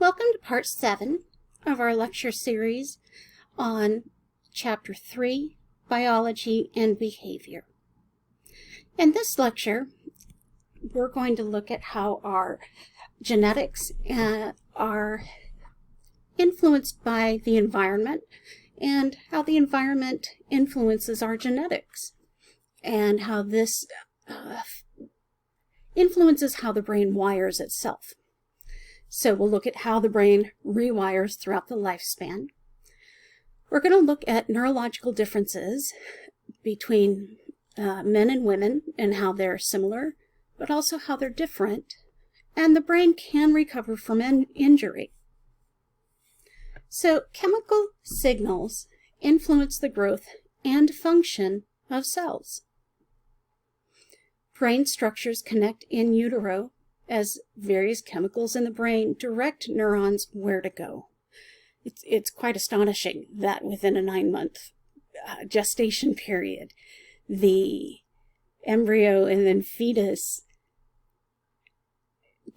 Welcome to part 7 of our lecture series on Chapter 3, Biology and Behavior. In this lecture, we're going to look at how our genetics are influenced by the environment and how the environment influences our genetics and how this influences how the brain wires itself. So we'll look at how the brain rewires throughout the lifespan. We're going to look at neurological differences between men and women and how they're similar, but also how they're different. And the brain can recover from injury. So chemical signals influence the growth and function of cells. Brain structures connect in utero as various chemicals in the brain direct neurons where to go. It's quite astonishing that within a 9-month gestation period, the embryo and then fetus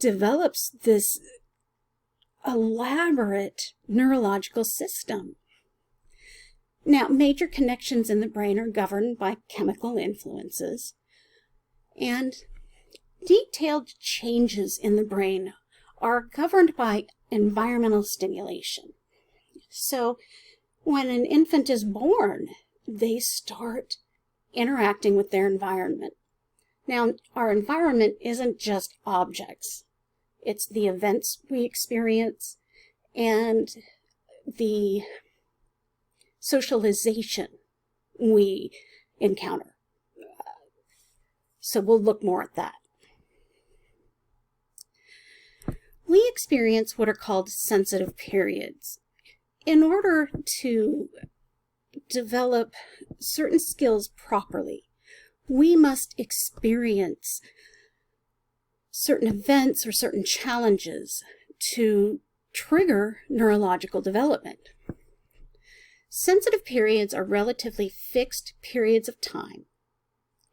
develops this elaborate neurological system. Now, major connections in the brain are governed by chemical influences, and detailed changes in the brain are governed by environmental stimulation. So when an infant is born, they start interacting with their environment. Now, our environment isn't just objects. It's the events we experience and the socialization we encounter. So we'll look more at that. We experience what are called sensitive periods. In order to develop certain skills properly, we must experience certain events or certain challenges to trigger neurological development. Sensitive periods are relatively fixed periods of time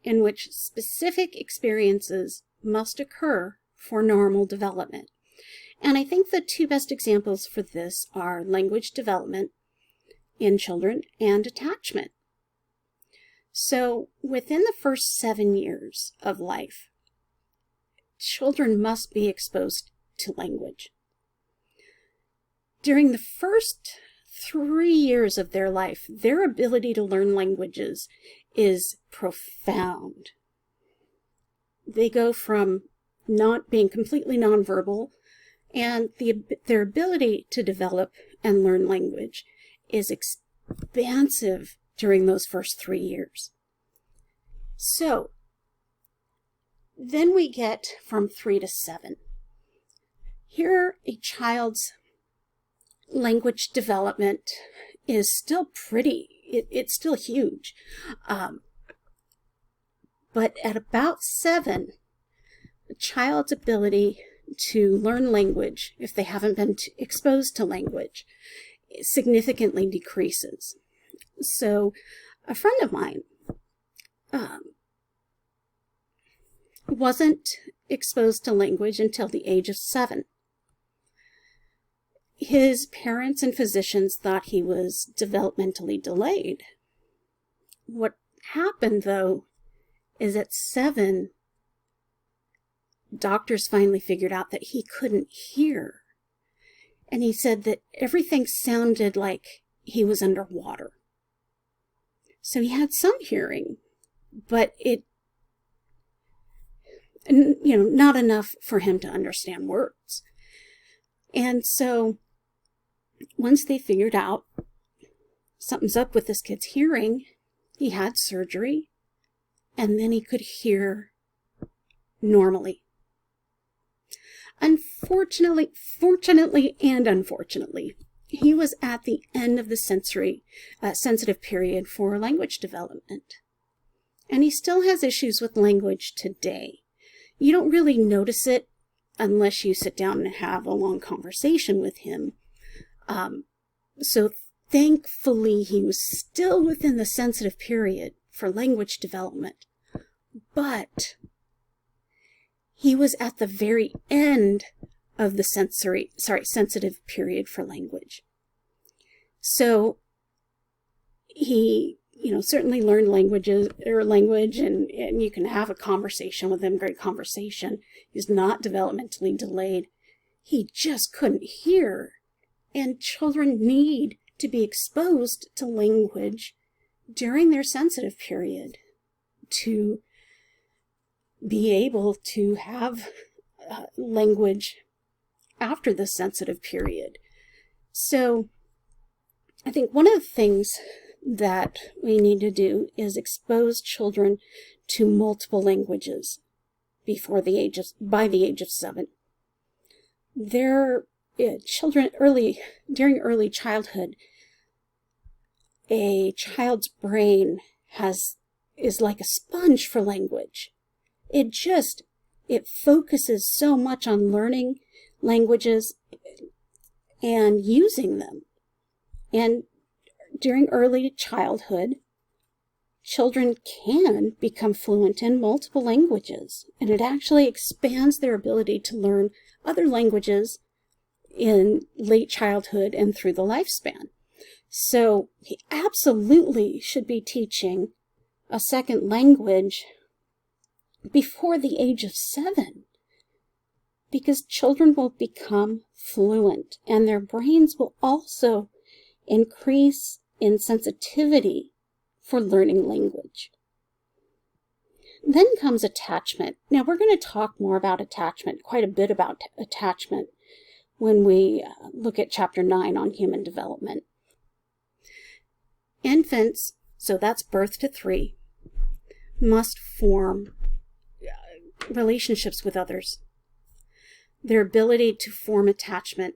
in which specific experiences must occur for normal development. And I think the two best examples for this are language development in children and attachment. So within the first 7 years of life, children must be exposed to language. During the first 3 years of their life, their ability to learn languages is profound. They go from not being completely nonverbal, and their ability to develop and learn language is expansive during those first 3 years. So then we get from 3 to 7. Here, a child's language development is still it's still huge. But at about 7, a child's ability to learn language, if they haven't been exposed to language, significantly decreases. So a friend of mine wasn't exposed to language until the age of 7. His parents and physicians thought he was developmentally delayed. What happened, though, is at 7, doctors finally figured out that he couldn't hear. And he said that everything sounded like he was underwater. So he had some hearing, but not enough for him to understand words. And so once they figured out something's up with this kid's hearing, he had surgery, and then he could hear normally. Fortunately and unfortunately, he was at the end of the sensitive period for language development. And he still has issues with language today. You don't really notice it unless you sit down and have a long conversation with him. So thankfully, he was still within the sensitive period for language development. But he was at the very end of the sensitive period for language. So he, certainly learned language, and you can have a conversation with him, great conversation. He's not developmentally delayed. He just couldn't hear. And children need to be exposed to language during their sensitive period to be able to have language after the sensitive period. So I think one of the things that we need to do is expose children to multiple languages by the age of 7. Children during early childhood, a child's brain is like a sponge for language. It focuses so much on learning languages and using them. And during early childhood, children can become fluent in multiple languages, and it actually expands their ability to learn other languages in late childhood and through the lifespan. So he absolutely should be teaching a second language before the age of 7, because children will become fluent and their brains will also increase in sensitivity for learning language. Then comes attachment. Now we're going to talk more about attachment, quite a bit about attachment, when we look at Chapter 9 on human development. Infants, so that's birth to 3, must form relationships with others. Their ability to form attachment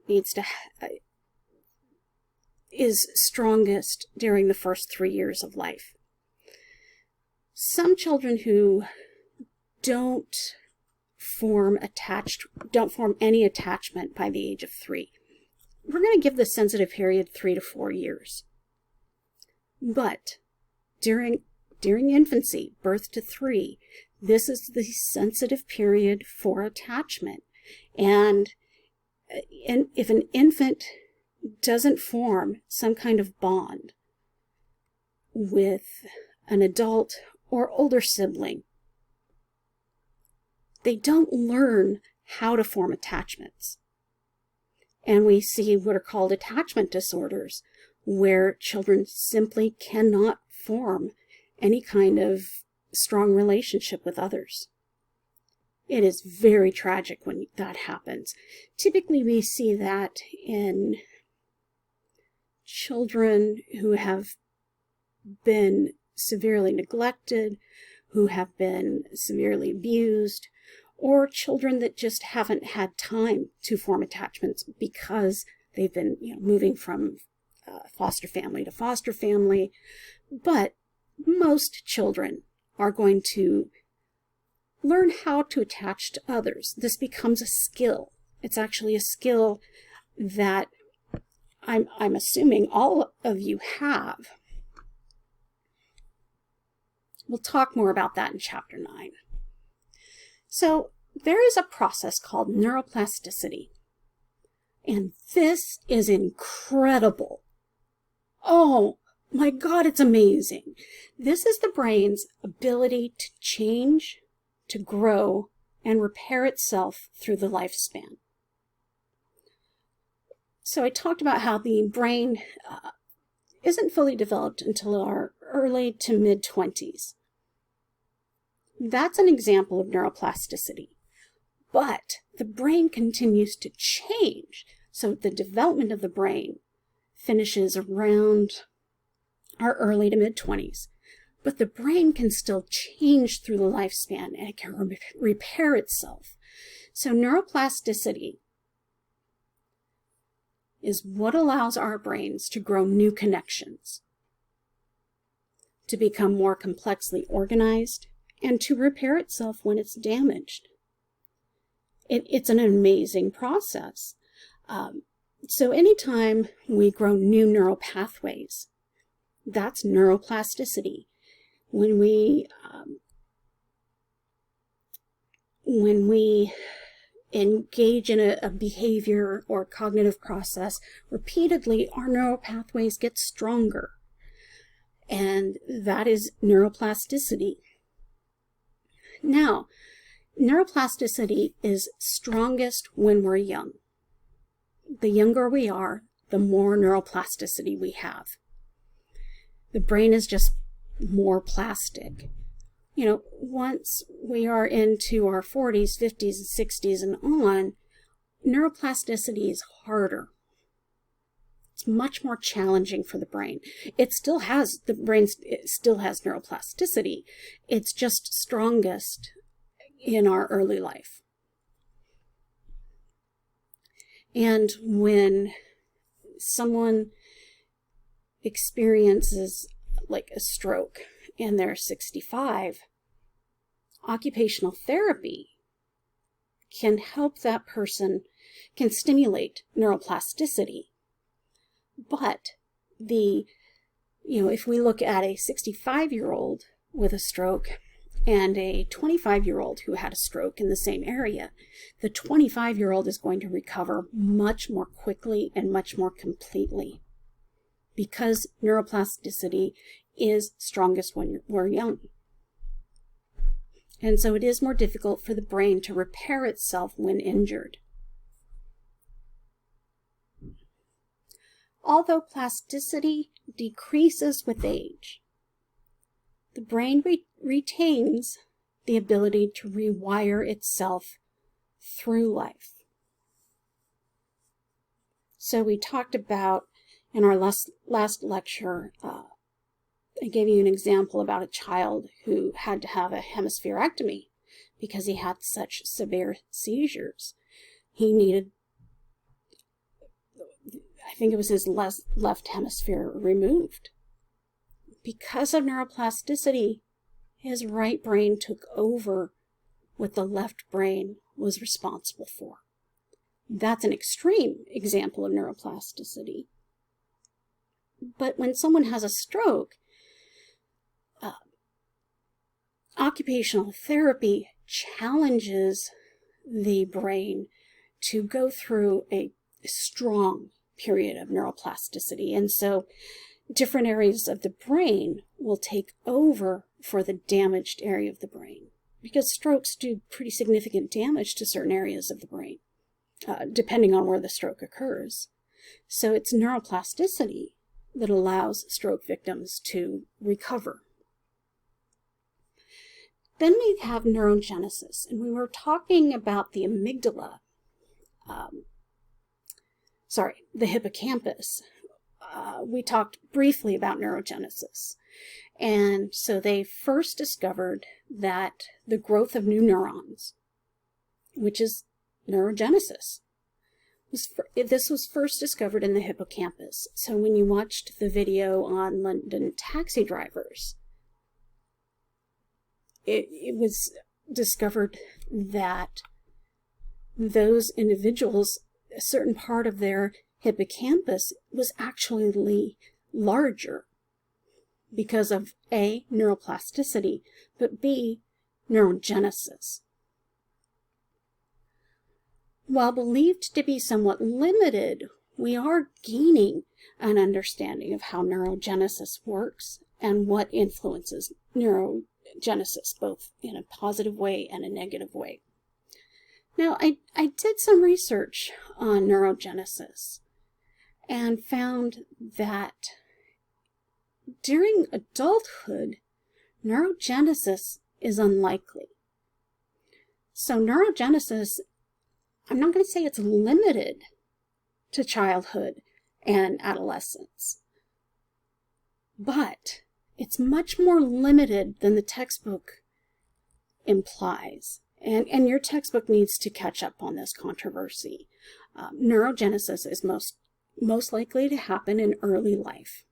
is strongest during the first 3 years of life. Some children who don't form any attachment by the age of 3, we're going to give the sensitive period 3 to 4 years. But during infancy, birth to 3, this is the sensitive period for attachment. And if an infant doesn't form some kind of bond with an adult or older sibling, they don't learn how to form attachments. And we see what are called attachment disorders, where children simply cannot form any kind of strong relationship with others. It is very tragic when that happens. Typically, we see that in children who have been severely neglected, who have been severely abused, or children that just haven't had time to form attachments because they've been moving from foster family to foster family. But most children are going to learn how to attach to others. This becomes a skill. It's actually a skill that I'm assuming all of you have. We'll talk more about that in Chapter 9. So there is a process called neuroplasticity. And this is incredible. Oh my God, it's amazing. This is the brain's ability to change, to grow, and repair itself through the lifespan. So I talked about how the brain isn't fully developed until our early to mid-20s. That's an example of neuroplasticity. But the brain continues to change. So the development of the brain finishes around our early to mid-20s. But the brain can still change through the lifespan, and it can repair itself. So neuroplasticity is what allows our brains to grow new connections, to become more complexly organized, and to repair itself when it's damaged. It's an amazing process. So anytime we grow new neural pathways, that's neuroplasticity. When we engage in a behavior or cognitive process repeatedly, our neural pathways get stronger. And that is neuroplasticity. Now, neuroplasticity is strongest when we're young. The younger we are, the more neuroplasticity we have. The brain is just more plastic. You know, once we are into our 40s, 50s, and 60s and on, neuroplasticity is harder. It's much more challenging for the brain. The brain still has neuroplasticity. It's just strongest in our early life. And when someone experiences like a stroke and they're 65, occupational therapy can help that person, can stimulate neuroplasticity. But if we look at a 65-year-old with a stroke and a 25-year-old who had a stroke in the same area, the 25-year-old is going to recover much more quickly and much more completely because neuroplasticity is strongest when we're young. And so it is more difficult for the brain to repair itself when injured. Although plasticity decreases with age, the brain retains the ability to rewire itself through life. So we talked about in our last lecture, I gave you an example about a child who had to have a hemispherectomy because he had such severe seizures. He needed, I think it was his left hemisphere removed. Because of neuroplasticity, his right brain took over what the left brain was responsible for. That's an extreme example of neuroplasticity. But when someone has a stroke, occupational therapy challenges the brain to go through a strong period of neuroplasticity. And so different areas of the brain will take over for the damaged area of the brain, because strokes do pretty significant damage to certain areas of the brain, depending on where the stroke occurs. So it's neuroplasticity that allows stroke victims to recover. Then we have neurogenesis, and we were talking about the amygdala, the hippocampus. We talked briefly about neurogenesis. And so they first discovered that the growth of new neurons, which is neurogenesis, this was first discovered in the hippocampus. So when you watched the video on London taxi drivers, it was discovered that those individuals, a certain part of their hippocampus was actually larger because of A, neuroplasticity, but B, neurogenesis. While believed to be somewhat limited, we are gaining an understanding of how neurogenesis works and what influences neurogenesis, both in a positive way and a negative way. Now, I did some research on neurogenesis and found that during adulthood, neurogenesis is unlikely. So neurogenesis, I'm not going to say it's limited to childhood and adolescence, but it's much more limited than the textbook implies. And your textbook needs to catch up on this controversy. Neurogenesis is most likely to happen in early life.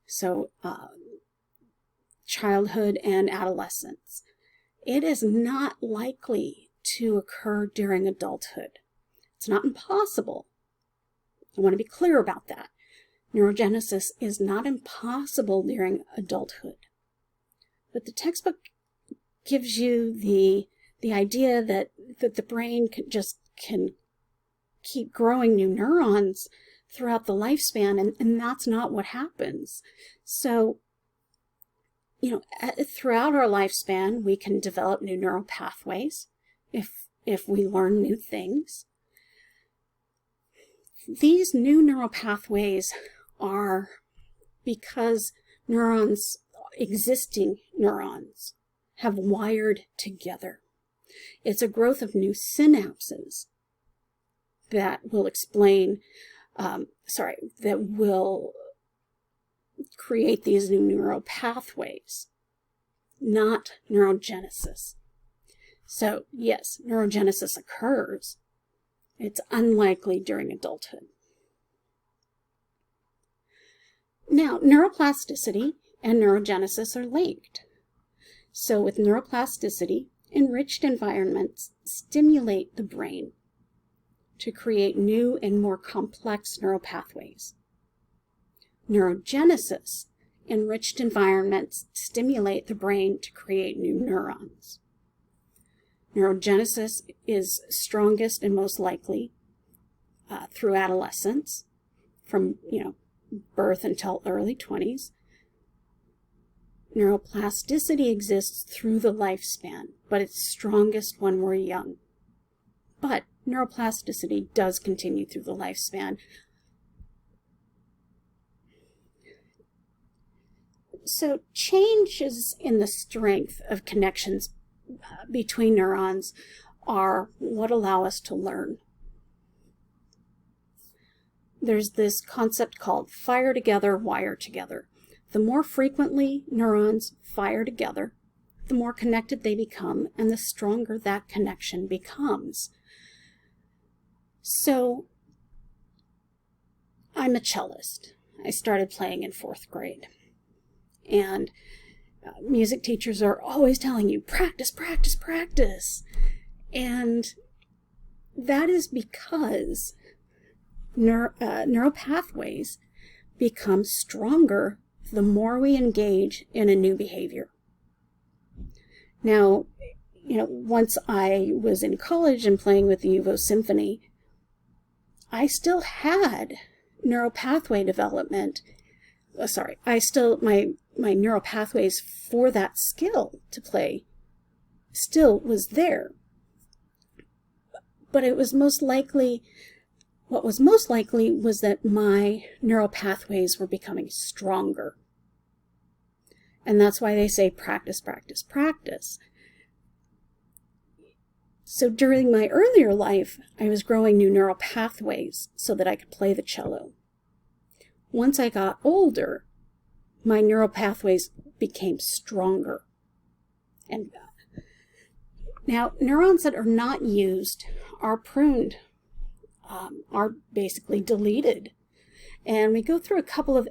So childhood and adolescence. It is not likely to occur during adulthood. It's not impossible. I want to be clear about that. Neurogenesis is not impossible during adulthood. But the textbook gives you the the idea that the brain can keep growing new neurons throughout the lifespan, and that's not what happens. So, throughout our lifespan, we can develop new neural pathways if we learn new things. These new neural pathways are because existing neurons have wired together. It's a growth of new synapses that will that will create these new neural pathways, not neurogenesis. So yes, neurogenesis occurs. It's unlikely during adulthood. Now, neuroplasticity and neurogenesis are linked. So with neuroplasticity, enriched environments stimulate the brain to create new and more complex neural pathways. Neurogenesis, enriched environments stimulate the brain to create new neurons. Neurogenesis is strongest and most likely through adolescence, from birth until early 20s. Neuroplasticity exists through the lifespan, but it's strongest when we're young. But neuroplasticity does continue through the lifespan. So changes in the strength of connections between neurons are what allow us to learn. There's this concept called fire together, wire together. The more frequently neurons fire together, the more connected they become, and the stronger that connection becomes. So, I'm a cellist. I started playing in 4th grade. And music teachers are always telling you, practice, practice, practice. And that is because neural pathways become stronger the more we engage in a new behavior. Now, once I was in college and playing with the UVO Symphony, I still had neural pathway development. My neural pathways for that skill to play still was there. But what was most likely was that my neural pathways were becoming stronger. And that's why they say practice, practice, practice. So during my earlier life, I was growing new neural pathways so that I could play the cello. Once I got older, my neural pathways became stronger. And now, neurons that are not used are pruned, are basically deleted. And we go through a couple of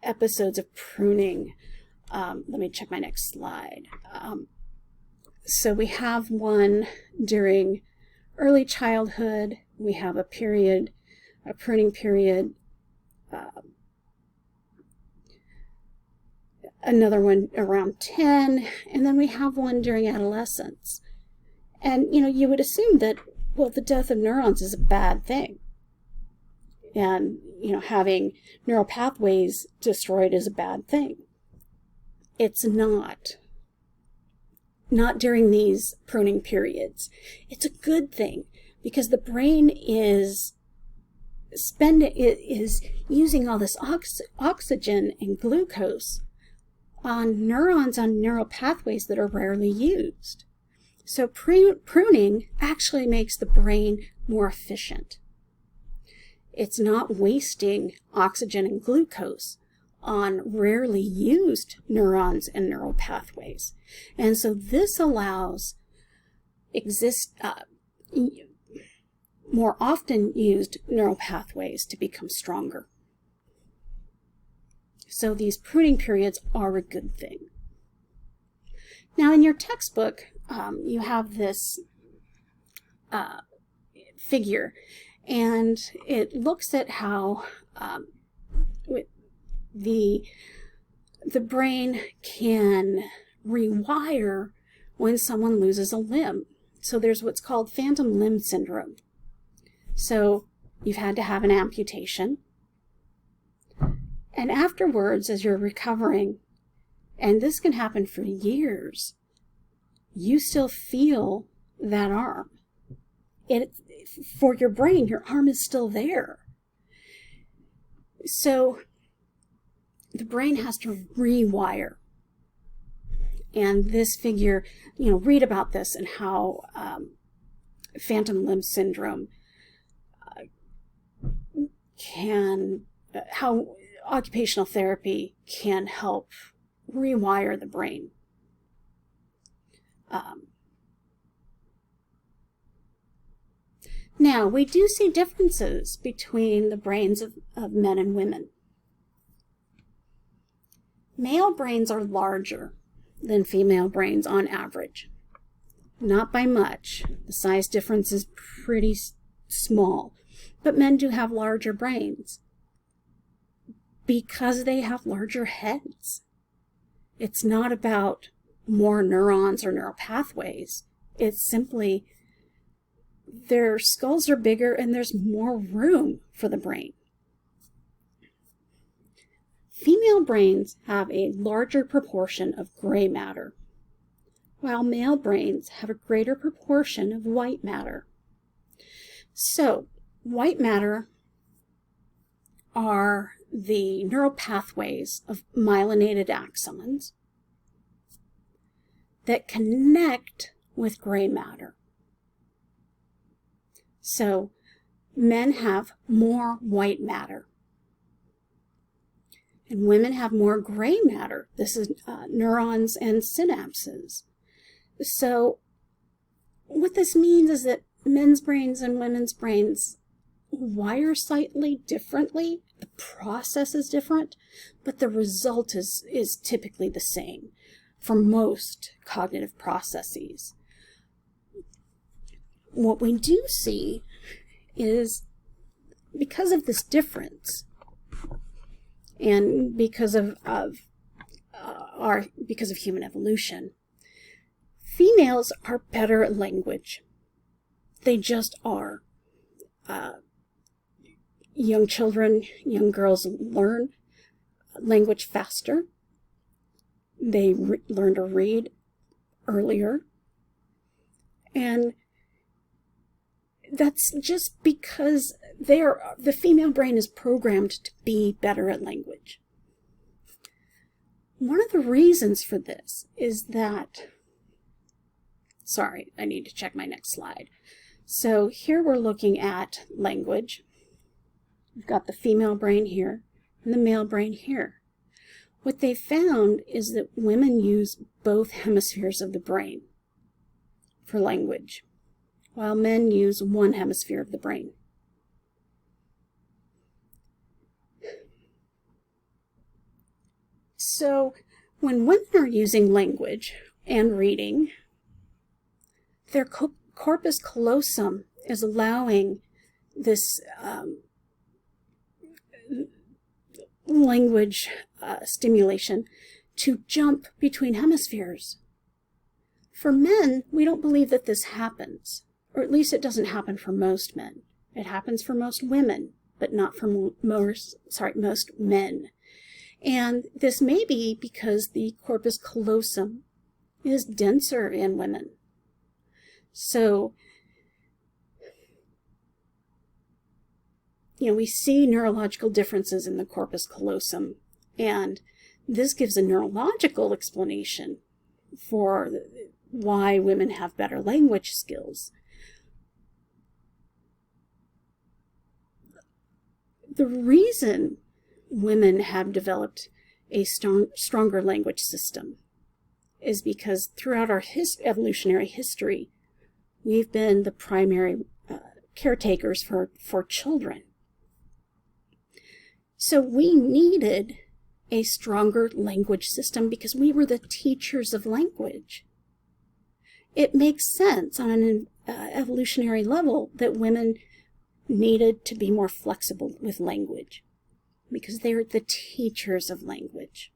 episodes of pruning. Let me check my next slide. So we have one during early childhood. We have a pruning period. Another one around 10, and then we have one during adolescence. And, you would assume that, the death of neurons is a bad thing. And, having neural pathways destroyed is a bad thing. It's not. Not during these pruning periods. It's a good thing because the brain is using all this oxygen and glucose on neurons, on neural pathways that are rarely used. So pruning actually makes the brain more efficient. It's not wasting oxygen and glucose on rarely used neurons and neural pathways. And so this allows more often used neural pathways to become stronger. So these pruning periods are a good thing. Now in your textbook, you have this figure, and it looks at how the brain can rewire when someone loses a limb. So there's what's called phantom limb syndrome. So you've had to have an amputation. And afterwards, as you're recovering, and this can happen for years, you still feel that arm. For your brain, your arm is still there. So the brain has to rewire. And this figure, read about this and how phantom limb syndrome how occupational therapy can help rewire the brain. Now, we do see differences between the brains of men and women. Male brains are larger than female brains on average. Not by much. The size difference is pretty small. But men do have larger brains because they have larger heads. It's not about more neurons or neural pathways. It's simply their skulls are bigger and there's more room for the brain. Female brains have a larger proportion of gray matter, while male brains have a greater proportion of white matter. So, white matter are the neural pathways of myelinated axons that connect with gray matter. So, men have more white matter, and women have more gray matter. This is neurons and synapses. So, what this means is that men's brains and women's brains wire slightly differently. The process is different, but the result is typically the same for most cognitive processes. What we do see is because of this difference and because of human evolution, females are better at language. They just are. Young children, young girls learn language faster. They learn to read earlier. And that's just because the female brain is programmed to be better at language. One of the reasons for this is that, sorry, I need to check my next slide. So here we're looking at language. We've got the female brain here and the male brain here. What they found is that women use both hemispheres of the brain for language, while men use one hemisphere of the brain. So when women are using language and reading, their corpus callosum is allowing this language stimulation to jump between hemispheres. For men, we don't believe that this happens, or at least it doesn't happen for most men. It happens for most women, but not for most men. And this may be because the corpus callosum is denser in women. So, we see neurological differences in the corpus callosum, and this gives a neurological explanation for why women have better language skills. The reason women have developed a stronger language system is because throughout our evolutionary history, we've been the primary caretakers for children. So we needed a stronger language system because we were the teachers of language. It makes sense on an evolutionary level that women needed to be more flexible with language because they're the teachers of language.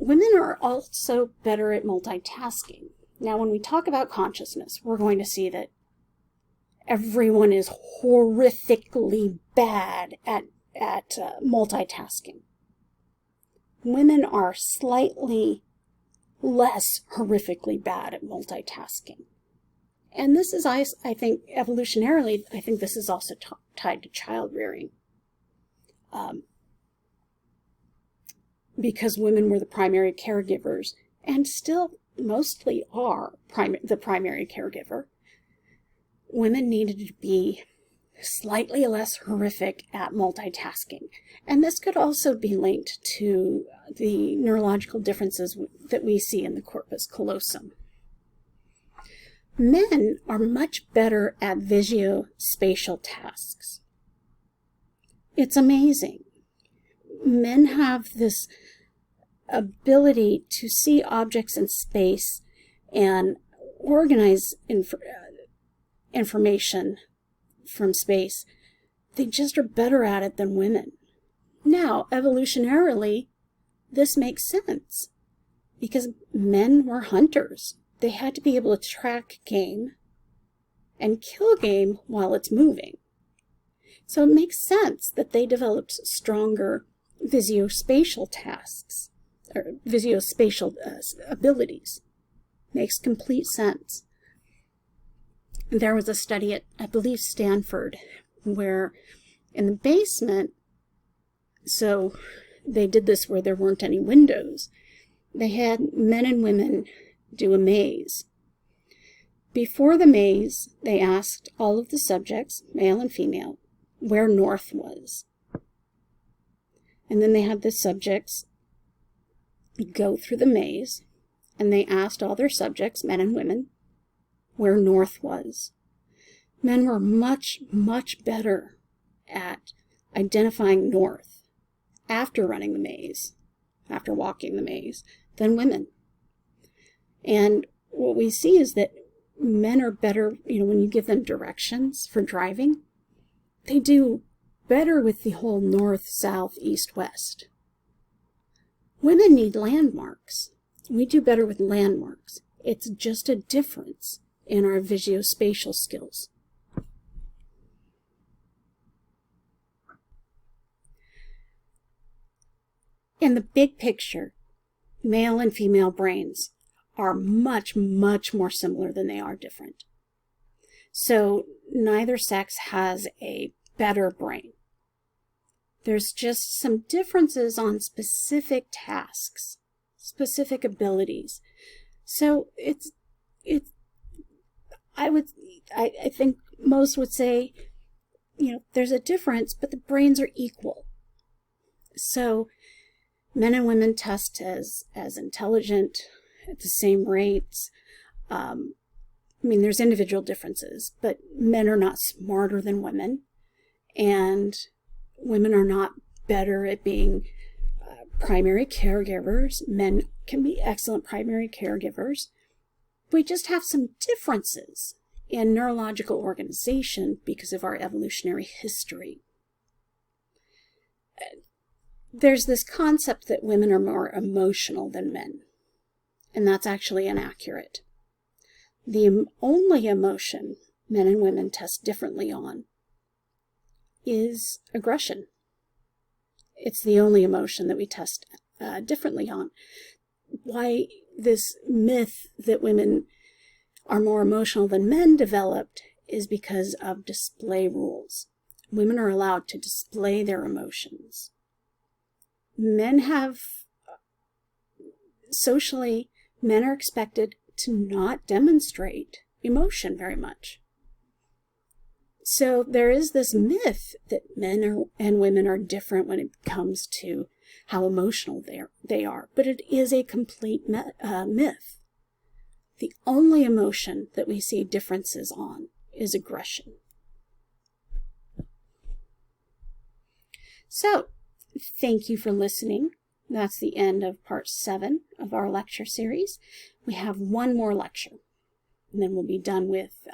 Women are also better at multitasking. Now, when we talk about consciousness, we're going to see that everyone is horrifically bad at multitasking. Women are slightly less horrifically bad at multitasking. And this is, I think, evolutionarily, I think this is also tied to child rearing. Because women were the primary caregivers, and still mostly are the primary caregiver, women needed to be slightly less horrific at multitasking. And this could also be linked to the neurological differences that we see in the corpus callosum. Men are much better at visuospatial tasks. It's amazing. Men have this ability to see objects in space and organize information from space. They just are better at it than women. Now, evolutionarily, this makes sense because men were hunters. They had to be able to track game and kill game while it's moving. So it makes sense that they developed stronger visuospatial tasks, or visuospatial abilities. Makes complete sense. There was a study at, I believe, Stanford, where in the basement, so they did this where there weren't any windows, they had men and women do a maze. Before the maze, they asked all of the subjects, male and female, where north was. And then they had the subjects go through the maze, and they asked all their subjects, men and women, where north was. Men were much, much better at identifying north after running the maze, after walking the maze, than women. And what we see is that men are better, when you give them directions for driving, they do better with the whole north, south, east, west. Women need landmarks. We do better with landmarks. It's just a difference in our visuospatial skills. In the big picture, male and female brains are much, much more similar than they are different. So neither sex has a better brain. There's just some differences on specific tasks, specific abilities. So I think most would say, there's a difference, but the brains are equal. So men and women test as intelligent at the same rates. There's individual differences, but men are not smarter than women, and women are not better at being primary caregivers. Men can be excellent primary caregivers. We just have some differences in neurological organization because of our evolutionary history. There's this concept that women are more emotional than men, and that's actually inaccurate. The only emotion men and women test differently on is aggression. It's the only emotion that we test differently on. Why this myth that women are more emotional than men developed is because of display rules. Women are allowed to display their emotions. Men are expected to not demonstrate emotion very much. So there is this myth that men and women are different when it comes to how emotional they are, but it is a complete myth. The only emotion that we see differences on is aggression. So, thank you for listening. That's the end of part 7 of our lecture series. We have one more lecture, and then we'll be done with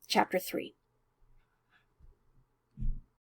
chapter 3.